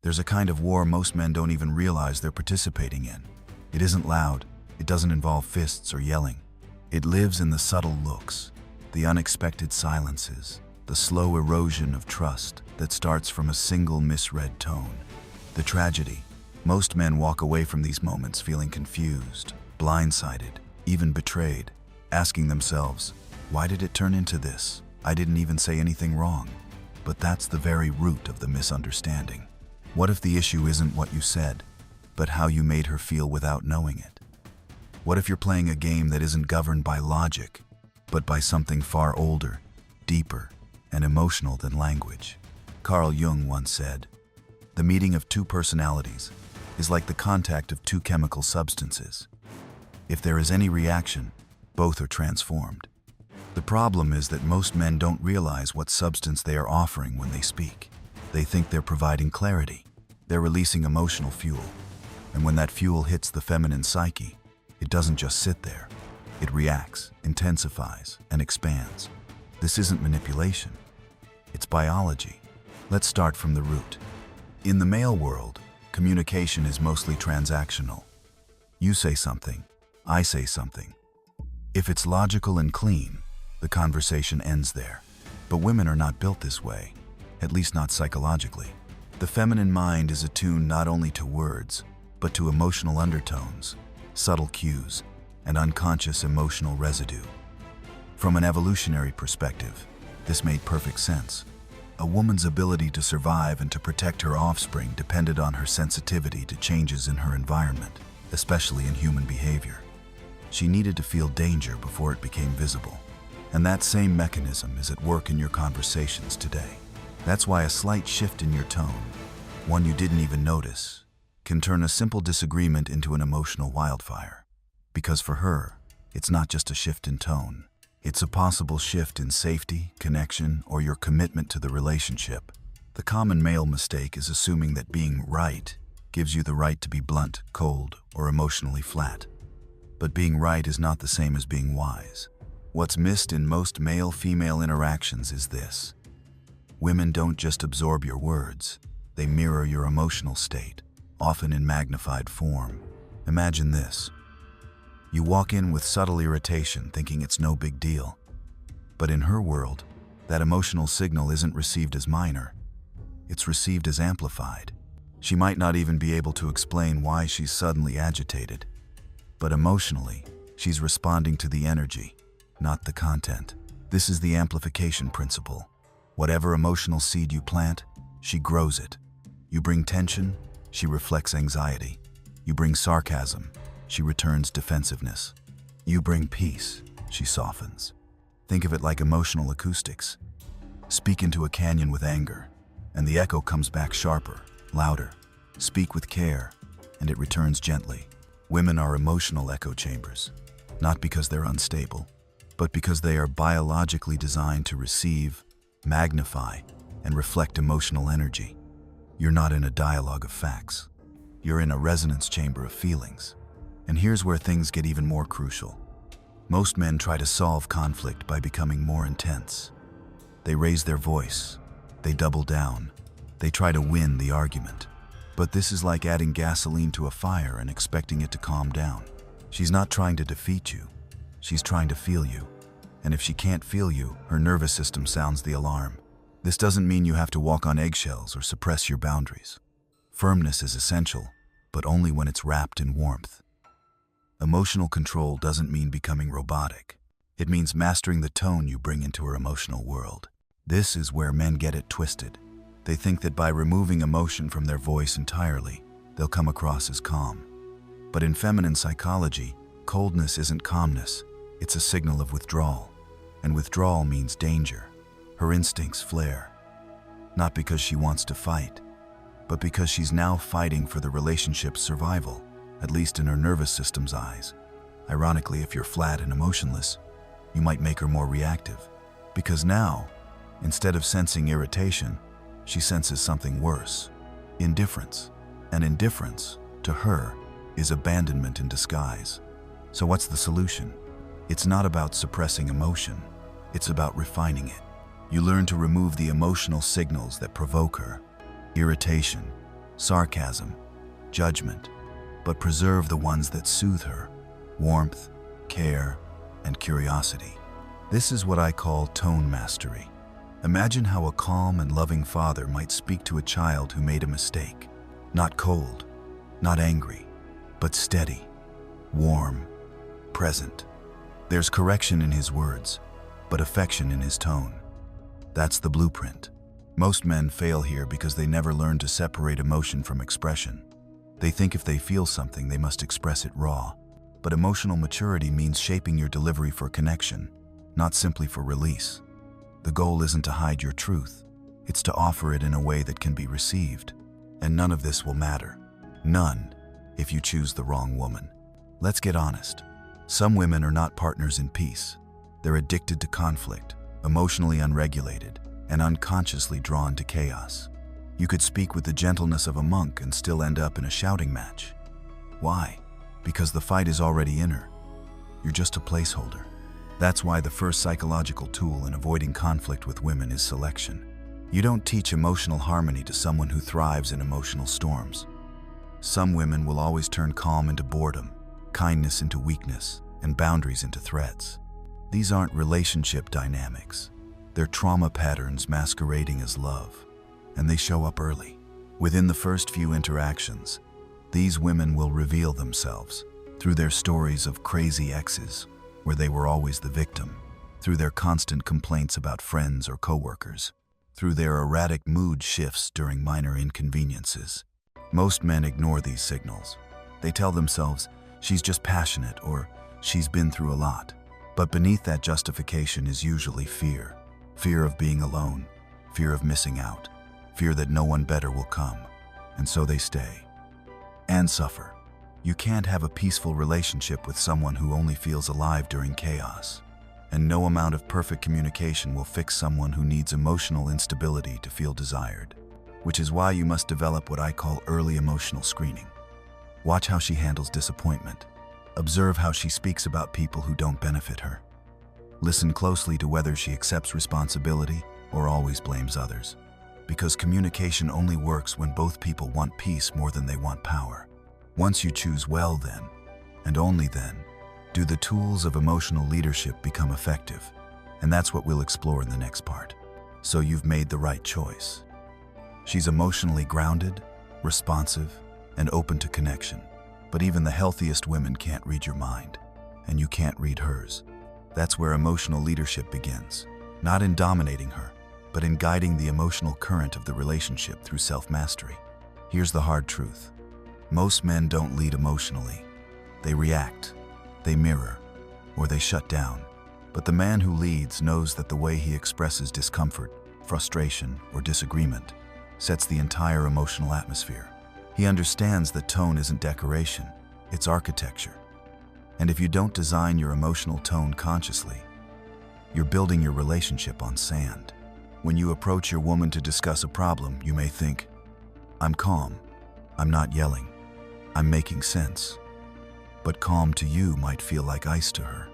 There's a kind of war most men don't even realize they're participating in. It isn't loud, it doesn't involve fists or yelling. It lives in the subtle looks, the unexpected silences, the slow erosion of trust that starts from a single misread tone. The tragedy: most men walk away from these moments feeling confused, blindsided, even betrayed, asking themselves, why did it turn into this? I didn't even say anything wrong. But that's the very root of the misunderstanding. What if the issue isn't what you said, but how you made her feel without knowing it? What if you're playing a game that isn't governed by logic, but by something far older, deeper, and emotional than language? Carl Jung once said, "The meeting of two personalities is like the contact of two chemical substances. If there is any reaction, both are transformed." The problem is that most men don't realize what substance they are offering when they speak. They think they're providing clarity. They're releasing emotional fuel. And when that fuel hits the feminine psyche, it doesn't just sit there. It reacts, intensifies, and expands. This isn't manipulation. It's biology. Let's start from the root. In the male world, communication is mostly transactional. You say something, I say something. If it's logical and clean, the conversation ends there. But women are not built this way, at least not psychologically. The feminine mind is attuned not only to words, but to emotional undertones, subtle cues, and unconscious emotional residue. From an evolutionary perspective, this made perfect sense. A woman's ability to survive and to protect her offspring depended on her sensitivity to changes in her environment, especially in human behavior. She needed to feel danger before it became visible. And that same mechanism is at work in your conversations today. That's why a slight shift in your tone, one you didn't even notice, can turn a simple disagreement into an emotional wildfire. Because for her, it's not just a shift in tone. It's a possible shift in safety, connection, or your commitment to the relationship. The common male mistake is assuming that being right gives you the right to be blunt, cold, or emotionally flat. But being right is not the same as being wise. What's missed in most male-female interactions is this: women don't just absorb your words, they mirror your emotional state, often in magnified form. Imagine this. You walk in with subtle irritation thinking it's no big deal. But in her world, that emotional signal isn't received as minor. It's received as amplified. She might not even be able to explain why she's suddenly agitated. But emotionally, she's responding to the energy, not the content. This is the amplification principle. Whatever emotional seed you plant, she grows it. You bring tension, she reflects anxiety. You bring sarcasm, she returns defensiveness. You bring peace, she softens. Think of it like emotional acoustics. Speak into a canyon with anger, and the echo comes back sharper, louder. Speak with care, and it returns gently. Women are emotional echo chambers, not because they're unstable, but because they are biologically designed to receive, magnify, and reflect emotional energy. You're not in a dialogue of facts. You're in a resonance chamber of feelings. And here's where things get even more crucial. Most men try to solve conflict by becoming more intense. They raise their voice. They double down. They try to win the argument. But this is like adding gasoline to a fire and expecting it to calm down. She's not trying to defeat you. She's trying to feel you. And if she can't feel you, her nervous system sounds the alarm. This doesn't mean you have to walk on eggshells or suppress your boundaries. Firmness is essential, but only when it's wrapped in warmth. Emotional control doesn't mean becoming robotic. It means mastering the tone you bring into her emotional world. This is where men get it twisted. They think that by removing emotion from their voice entirely, they'll come across as calm. But in feminine psychology, coldness isn't calmness. It's a signal of withdrawal. And withdrawal means danger. Her instincts flare. Not because she wants to fight, but because she's now fighting for the relationship's survival, at least in her nervous system's eyes. Ironically, if you're flat and emotionless, you might make her more reactive. Because now, instead of sensing irritation, she senses something worse: indifference. And indifference, to her, is abandonment in disguise. So what's the solution? It's not about suppressing emotion. It's about refining it. You learn to remove the emotional signals that provoke her: irritation, sarcasm, judgment, but preserve the ones that soothe her: warmth, care, and curiosity. This is what I call tone mastery. Imagine how a calm and loving father might speak to a child who made a mistake. Not cold, not angry, but steady, warm, present. There's correction in his words, but affection in his tone. That's the blueprint. Most men fail here because they never learn to separate emotion from expression. They think if they feel something, they must express it raw. But emotional maturity means shaping your delivery for connection, not simply for release. The goal isn't to hide your truth. It's to offer it in a way that can be received. And none of this will matter. None, if you choose the wrong woman. Let's get honest. Some women are not partners in peace. They're addicted to conflict, emotionally unregulated, and unconsciously drawn to chaos. You could speak with the gentleness of a monk and still end up in a shouting match. Why? Because the fight is already in her. You're just a placeholder. That's why the first psychological tool in avoiding conflict with women is selection. You don't teach emotional harmony to someone who thrives in emotional storms. Some women will always turn calm into boredom, kindness into weakness, and boundaries into threats. These aren't relationship dynamics. They're trauma patterns masquerading as love, and they show up early. Within the first few interactions, these women will reveal themselves through their stories of crazy exes, where they were always the victim, through their constant complaints about friends or coworkers, through their erratic mood shifts during minor inconveniences. Most men ignore these signals. They tell themselves, she's just passionate, or she's been through a lot. But beneath that justification is usually fear. Fear of being alone, fear of missing out, fear that no one better will come. And so they stay and suffer. You can't have a peaceful relationship with someone who only feels alive during chaos. And no amount of perfect communication will fix someone who needs emotional instability to feel desired. Which is why you must develop what I call early emotional screening. Watch how she handles disappointment. Observe how she speaks about people who don't benefit her. Listen closely to whether she accepts responsibility or always blames others. Because communication only works when both people want peace more than they want power. Once you choose well, then, and only then, do the tools of emotional leadership become effective. And that's what we'll explore in the next part. So you've made the right choice. She's emotionally grounded, responsive, and open to connection. But even the healthiest women can't read your mind, and you can't read hers. That's where emotional leadership begins. Not in dominating her, but in guiding the emotional current of the relationship through self-mastery. Here's the hard truth. Most men don't lead emotionally. They react, they mirror, or they shut down. But the man who leads knows that the way he expresses discomfort, frustration, or disagreement sets the entire emotional atmosphere. He understands that tone isn't decoration, it's architecture. And if you don't design your emotional tone consciously, you're building your relationship on sand. When you approach your woman to discuss a problem, you may think, I'm calm, I'm not yelling, I'm making sense. But calm to you might feel like ice to her.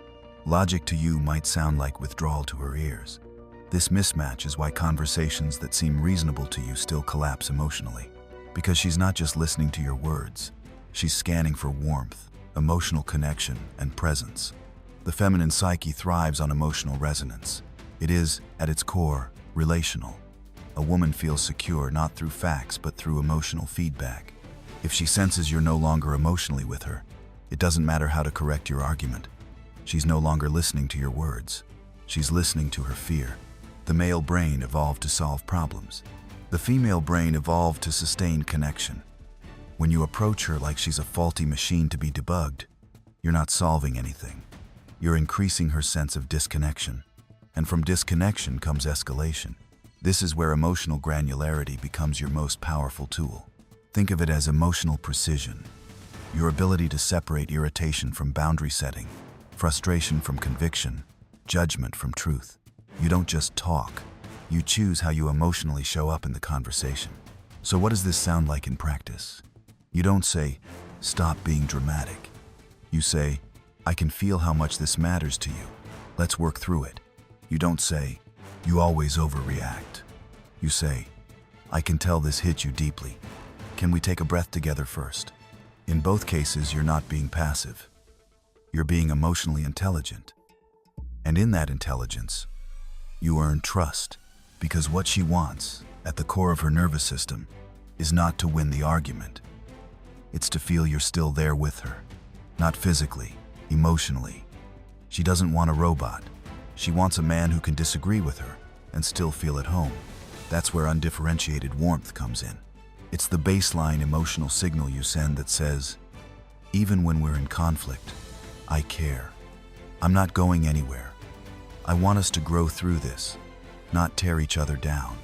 Logic to you might sound like withdrawal to her ears. This mismatch is why conversations that seem reasonable to you still collapse emotionally. Because she's not just listening to your words, she's scanning for warmth, emotional connection, and presence. The feminine psyche thrives on emotional resonance. It is, at its core, relational. A woman feels secure not through facts but through emotional feedback. If she senses you're no longer emotionally with her, it doesn't matter how to correct your argument. She's no longer listening to your words. She's listening to her fear. The male brain evolved to solve problems. The female brain evolved to sustain connection. When you approach her like she's a faulty machine to be debugged, you're not solving anything. You're increasing her sense of disconnection. And from disconnection comes escalation. This is where emotional granularity becomes your most powerful tool. Think of it as emotional precision. Your ability to separate irritation from boundary setting, frustration from conviction, judgment from truth. You don't just talk. You choose how you emotionally show up in the conversation. So what does this sound like in practice? You don't say, stop being dramatic. You say, I can feel how much this matters to you. Let's work through it. You don't say, you always overreact. You say, I can tell this hit you deeply. Can we take a breath together first? In both cases, you're not being passive. You're being emotionally intelligent. And in that intelligence, you earn trust, because what she wants, at the core of her nervous system, is not to win the argument. It's to feel you're still there with her. Not physically, emotionally. She doesn't want a robot. She wants a man who can disagree with her and still feel at home. That's where undifferentiated warmth comes in. It's the baseline emotional signal you send that says, even when we're in conflict, I care. I'm not going anywhere. I want us to grow through this, not tear each other down.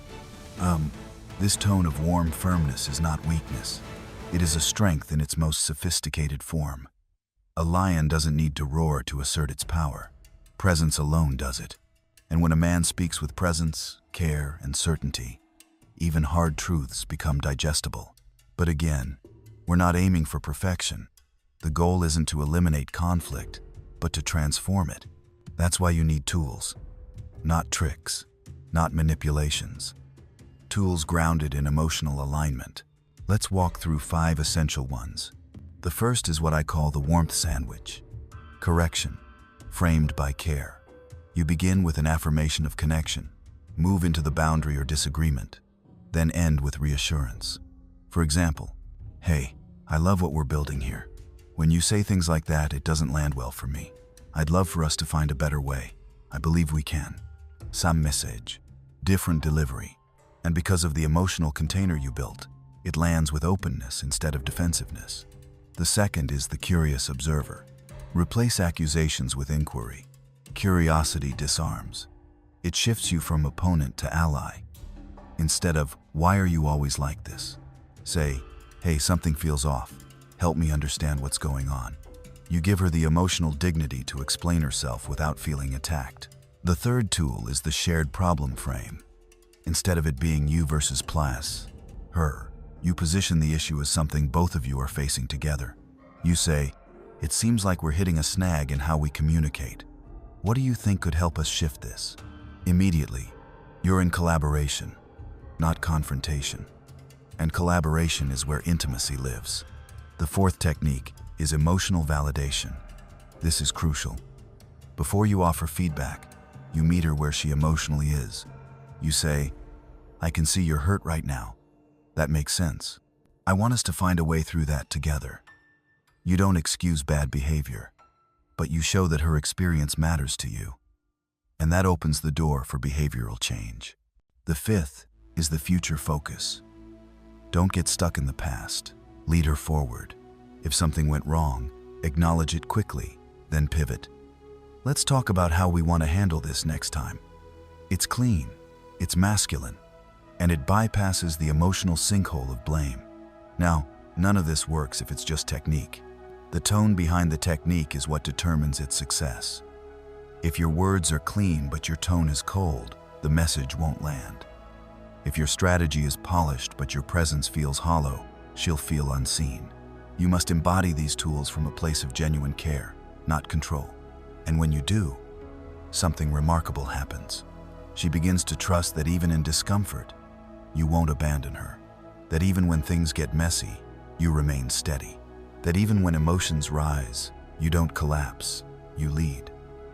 This tone of warm firmness is not weakness. It is a strength in its most sophisticated form. A lion doesn't need to roar to assert its power. Presence alone does it. And when a man speaks with presence, care, and certainty, even hard truths become digestible. But again, we're not aiming for perfection. The goal isn't to eliminate conflict, but to transform it. That's why you need tools. Not tricks, not manipulations. Tools grounded in emotional alignment. Let's walk through 5 essential ones. The first is what I call the warmth sandwich. Correction, framed by care. You begin with an affirmation of connection, move into the boundary or disagreement, then end with reassurance. For example, hey, I love what we're building here. When you say things like that, it doesn't land well for me. I'd love for us to find a better way. I believe we can. Same message, different delivery. And because of the emotional container you built, it lands with openness instead of defensiveness. The second is the curious observer. Replace accusations with inquiry. Curiosity disarms. It shifts you from opponent to ally. Instead of, why are you always like this? Say, hey, something feels off. Help me understand what's going on. You give her the emotional dignity to explain herself without feeling attacked. The third tool is the shared problem frame. Instead of it being you versus her, you position the issue as something both of you are facing together. You say, it seems like we're hitting a snag in how we communicate. What do you think could help us shift this? Immediately, you're in collaboration, not confrontation. And collaboration is where intimacy lives. The fourth technique is emotional validation. This is crucial. Before you offer feedback, you meet her where she emotionally is. You say, I can see you're hurt right now. That makes sense. I want us to find a way through that together. You don't excuse bad behavior, but you show that her experience matters to you. And that opens the door for behavioral change. The fifth is the future focus. Don't get stuck in the past. Lead her forward. If something went wrong, acknowledge it quickly, then pivot. Let's talk about how we want to handle this next time. It's clean, it's masculine, and it bypasses the emotional sinkhole of blame. Now, none of this works if it's just technique. The tone behind the technique is what determines its success. If your words are clean but your tone is cold, the message won't land. If your strategy is polished but your presence feels hollow, she'll feel unseen. You must embody these tools from a place of genuine care, not control. And when you do, something remarkable happens. She begins to trust that even in discomfort, you won't abandon her. That even when things get messy, you remain steady. That even when emotions rise, you don't collapse, you lead.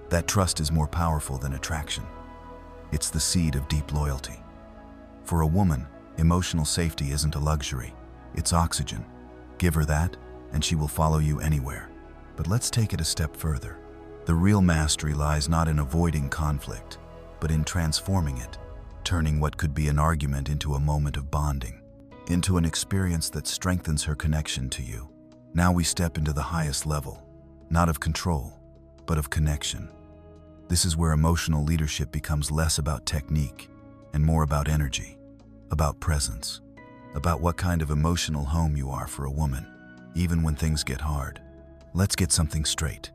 That trust is more powerful than attraction. It's the seed of deep loyalty. For a woman, emotional safety isn't a luxury, it's oxygen. Give her that, and she will follow you anywhere. But let's take it a step further. The real mastery lies not in avoiding conflict, but in transforming it, turning what could be an argument into a moment of bonding, into an experience that strengthens her connection to you. Now we step into the highest level, not of control, but of connection. This is where emotional leadership becomes less about technique and more about energy, about presence, about what kind of emotional home you are for a woman, even when things get hard. Let's get something straight.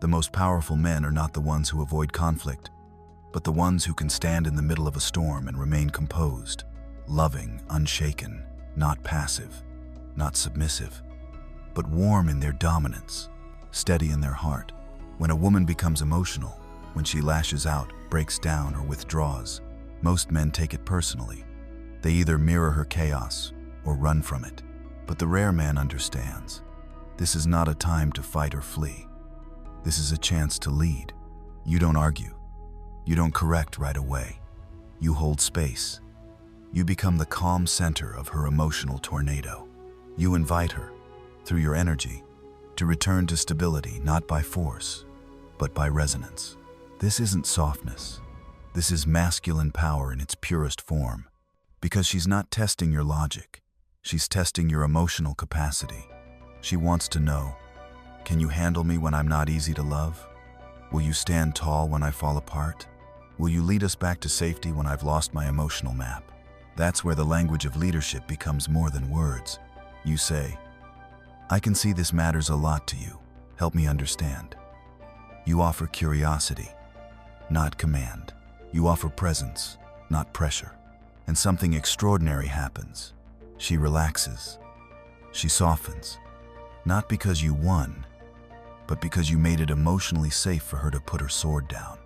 The most powerful men are not the ones who avoid conflict, but the ones who can stand in the middle of a storm and remain composed, loving, unshaken, not passive, not submissive, but warm in their dominance, steady in their heart. When a woman becomes emotional, when she lashes out, breaks down, or withdraws, most men take it personally. They either mirror her chaos or run from it. But the rare man understands. This is not a time to fight or flee. This is a chance to lead. You don't argue. You don't correct right away. You hold space. You become the calm center of her emotional tornado. You invite her, through your energy, to return to stability, not by force, but by resonance. This isn't softness. This is masculine power in its purest form. Because she's not testing your logic. She's testing your emotional capacity. She wants to know, can you handle me when I'm not easy to love? Will you stand tall when I fall apart? Will you lead us back to safety when I've lost my emotional map? That's where the language of leadership becomes more than words. You say, I can see this matters a lot to you. Help me understand. You offer curiosity, not command. You offer presence, not pressure. And something extraordinary happens. She relaxes. She softens. Not because you won, but because you made it emotionally safe for her to put her sword down.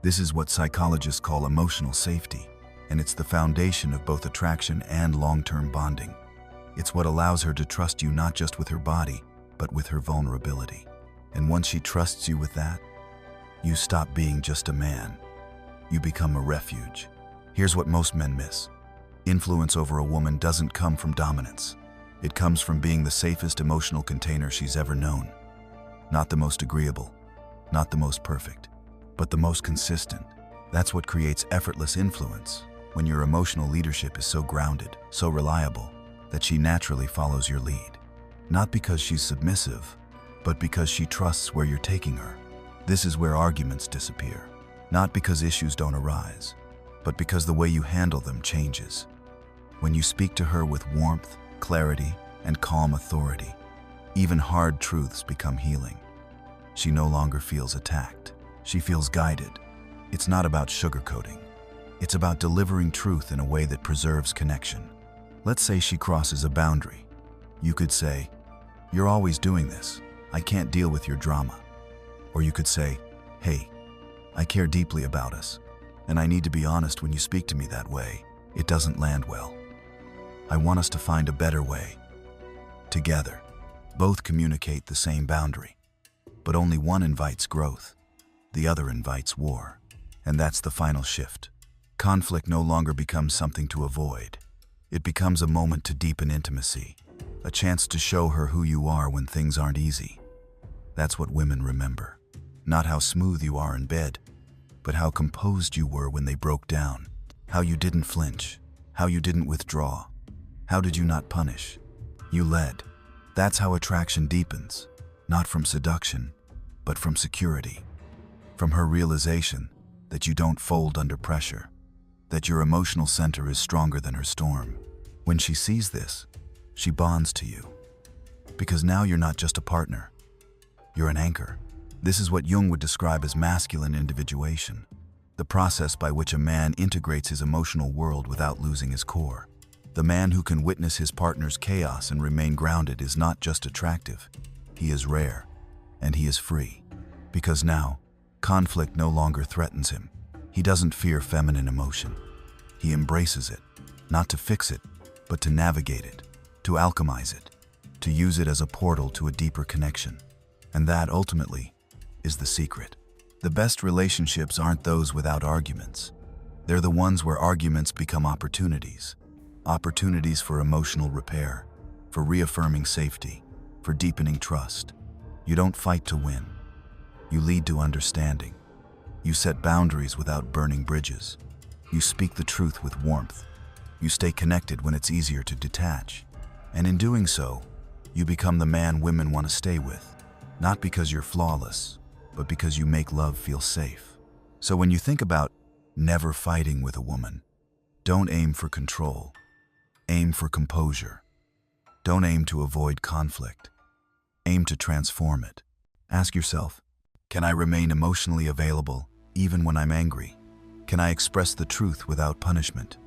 This is what psychologists call emotional safety, and it's the foundation of both attraction and long-term bonding. It's what allows her to trust you not just with her body, but with her vulnerability. And once she trusts you with that, you stop being just a man. You become a refuge. Here's what most men miss. Influence over a woman doesn't come from dominance. It comes from being the safest emotional container she's ever known. Not the most agreeable, not the most perfect, but the most consistent. That's what creates effortless influence, when your emotional leadership is so grounded, so reliable, that she naturally follows your lead. Not because she's submissive, but because she trusts where you're taking her. This is where arguments disappear. Not because issues don't arise, but because the way you handle them changes. When you speak to her with warmth, clarity, and calm authority, even hard truths become healing. She no longer feels attacked. She feels guided. It's not about sugarcoating. It's about delivering truth in a way that preserves connection. Let's say she crosses a boundary. You could say, "You're always doing this. I can't deal with your drama." Or you could say, "Hey, I care deeply about us, and I need to be honest when you speak to me that way. It doesn't land well. I want us to find a better way." Together, both communicate the same boundary, but only one invites growth, the other invites war. And that's the final shift. Conflict no longer becomes something to avoid. It becomes a moment to deepen intimacy, a chance to show her who you are when things aren't easy. That's what women remember. Not how smooth you are in bed, but how composed you were when they broke down, how you didn't flinch, how you didn't withdraw. How did you not punish? You led. That's how attraction deepens, not from seduction, but from security. From her realization that you don't fold under pressure, that your emotional center is stronger than her storm. When she sees this, she bonds to you. Because now you're not just a partner, you're an anchor. This is what Jung would describe as masculine individuation, the process by which a man integrates his emotional world without losing his core. The man who can witness his partner's chaos and remain grounded is not just attractive, he is rare, and he is free. Because now, conflict no longer threatens him. He doesn't fear feminine emotion. He embraces it, not to fix it, but to navigate it, to alchemize it, to use it as a portal to a deeper connection. And that, ultimately, is the secret. The best relationships aren't those without arguments. They're the ones where arguments become opportunities. Opportunities for emotional repair, for reaffirming safety, for deepening trust. You don't fight to win. You lead to understanding. You set boundaries without burning bridges. You speak the truth with warmth. You stay connected when it's easier to detach. And in doing so, you become the man women want to stay with. Not because you're flawless, but because you make love feel safe. So when you think about never fighting with a woman, don't aim for control. Aim for composure. Don't aim to avoid conflict. Aim to transform it. Ask yourself, can I remain emotionally available even when I'm angry? Can I express the truth without punishment?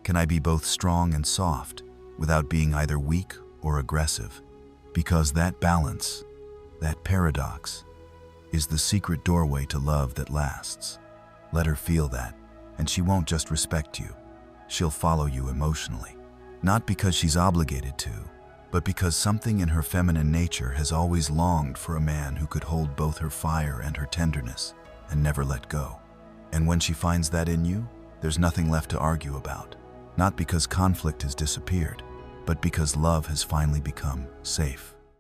Can I be both strong and soft without being either weak or aggressive? Because that balance, that paradox, is the secret doorway to love that lasts. Let her feel that, and she won't just respect you. She'll follow you emotionally. Not because she's obligated to, but because something in her feminine nature has always longed for a man who could hold both her fire and her tenderness and never let go. And when she finds that in you, there's nothing left to argue about. Not because conflict has disappeared, but because love has finally become safe.